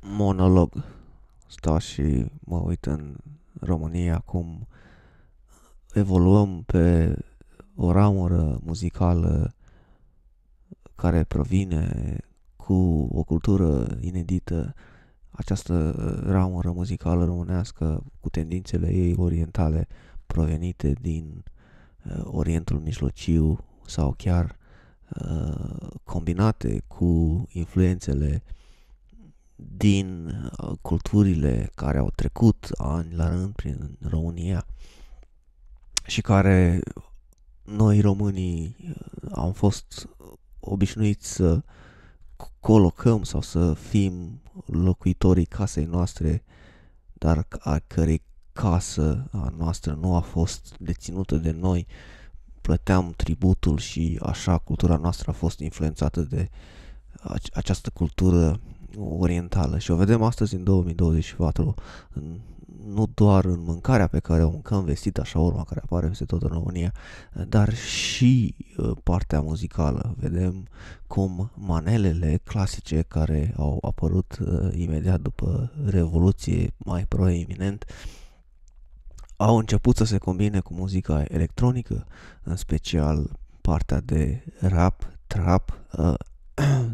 monolog. Stau și mă uit în România cum evoluăm pe o ramură muzicală care provine cu o cultură inedită. Această ramură muzicală românească cu tendințele ei orientale provenite din Orientul Mijlociu sau chiar combinate cu influențele din culturile care au trecut ani la rând prin România și care noi românii am fost obișnuiți să colocăm sau să fim locuitorii casei noastre, dar a cărei casă a noastră nu a fost deținută de noi, plăteam tributul și așa cultura noastră a fost influențată de această cultură orientală și o vedem astăzi în 2024 nu doar în mâncarea pe care o mâncăm vestita shawarma care apare peste tot în România, dar și partea muzicală. Vedem cum manelele clasice care au apărut imediat după Revoluție mai proeminent au început să se combine cu muzica electronică, în special partea de rap, trap,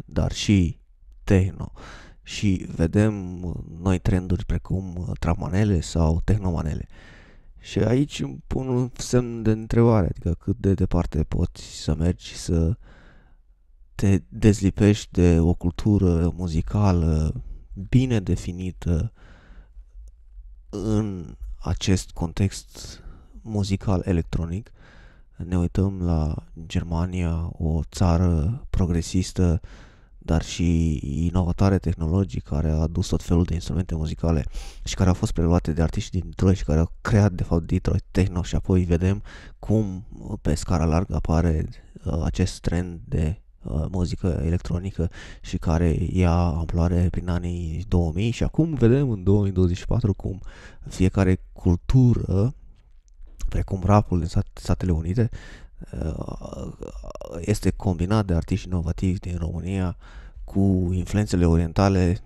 dar și techno. Și vedem noi trenduri precum trapmanele sau tehnomanele. Și aici îmi pun un semn de întrebare, adică cât de departe poți să mergi să te dezlipești de o cultură muzicală bine definită în acest context muzical electronic. Ne uităm la Germania, o țară progresistă, dar și inovatoare tehnologii care a adus tot felul de instrumente muzicale și care au fost preluate de artiști din Detroit și care au creat de fapt Detroit Techno și apoi vedem cum pe scară largă apare acest trend de muzică electronică și care ia amploare prin anii 2000 și acum vedem în 2024 cum fiecare cultură, precum rapul din Statele Unite, este combinat de artiști inovativi din România cu influențele orientale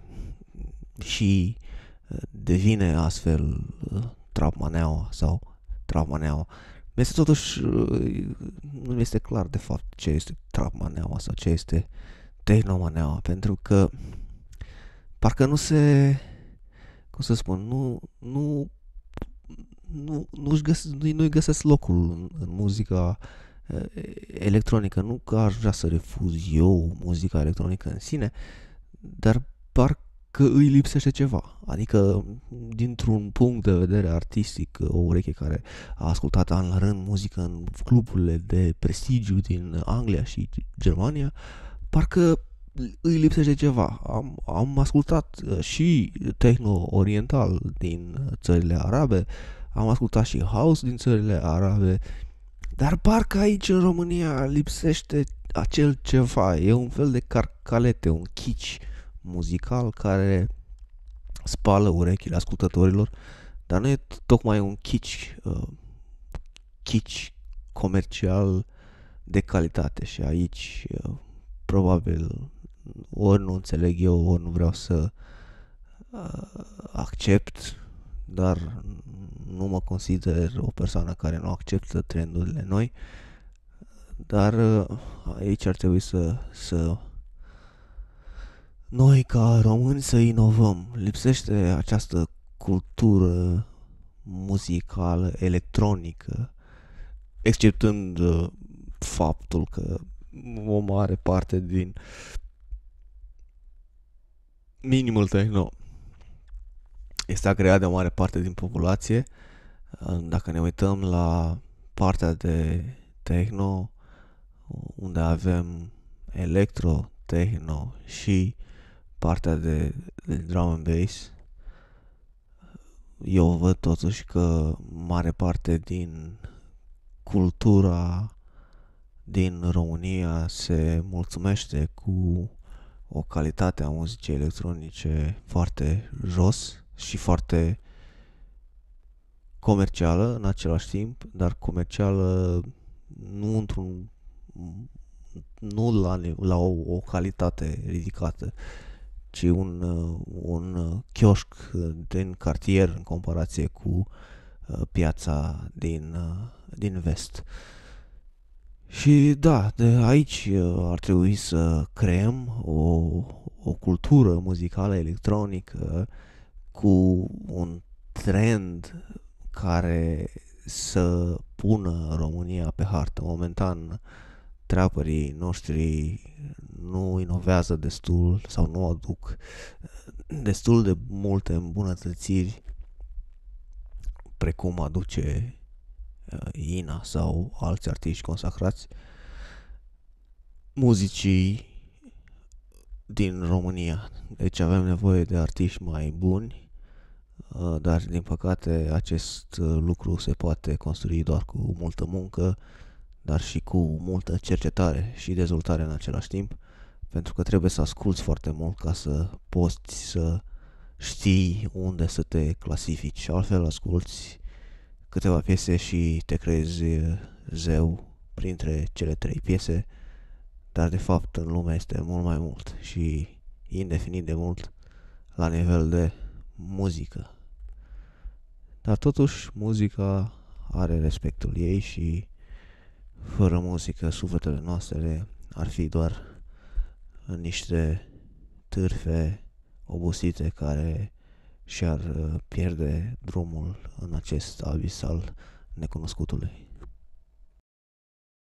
și devine astfel trapmaneaua sau trapmaneaua. Este totuși, nu este clar de fapt ce este trapmaneaua sau ce este tehnomaneaua, pentru că parcă nu se, cum să spun, nu-i găsesc locul în muzica electronică. Nu că aș vrea să refuz eu muzica electronică în sine, dar parcă îi lipsește ceva. Adică, dintr-un punct de vedere artistic, o ureche care a ascultat an la rând muzică în cluburile de prestigiu din Anglia și Germania, parcă îi lipsește ceva. Am ascultat și techno oriental din țările arabe, am ascultat și house din țările arabe, dar parcă aici în România lipsește acel ceva. E un fel de carcalete, un kitsch muzical care spală urechile ascultătorilor, dar nu e tocmai un kitsch comercial de calitate și aici probabil ori nu înțeleg eu, ori nu vreau să accept, dar nu mă consider o persoană care nu acceptă trendurile noi, dar aici ar trebui să noi ca români să inovăm. Lipsește această cultură muzicală, electronică, exceptând faptul că o mare parte din minimul techno este creat de o mare parte din populație. Dacă ne uităm la partea de techno, unde avem electro, techno și partea de drum and bass, eu văd totuși că mare parte din cultura din România se mulțumește cu o calitate a muzicii electronice foarte jos și foarte comercială în același timp, dar comercială nu nu la o calitate ridicată, ci un chioșc din cartier în comparație cu piața din vest. Și da, de aici ar trebui să creăm o cultură muzicală electronică cu un trend care să pună România pe hartă. Momentan, trapperii noștri nu inovează destul sau nu aduc destul de multe îmbunătățiri precum aduce Ina sau alți artiști consacrați. Muzicii din România. Deci avem nevoie de artiști mai buni, dar din păcate acest lucru se poate construi doar cu multă muncă, dar și cu multă cercetare și dezvoltare în același timp, pentru că trebuie să asculți foarte mult ca să poți să știi unde să te clasifici. Altfel asculți câteva piese și te crezi zeu printre cele 3 piese, dar de fapt în lume este mult mai mult și indefinit de mult la nivel de muzică. Dar totuși muzica are respectul ei și fără muzică sufletele noastre ar fi doar niște târfe obosite care și-ar pierde drumul în acest abis al necunoscutului.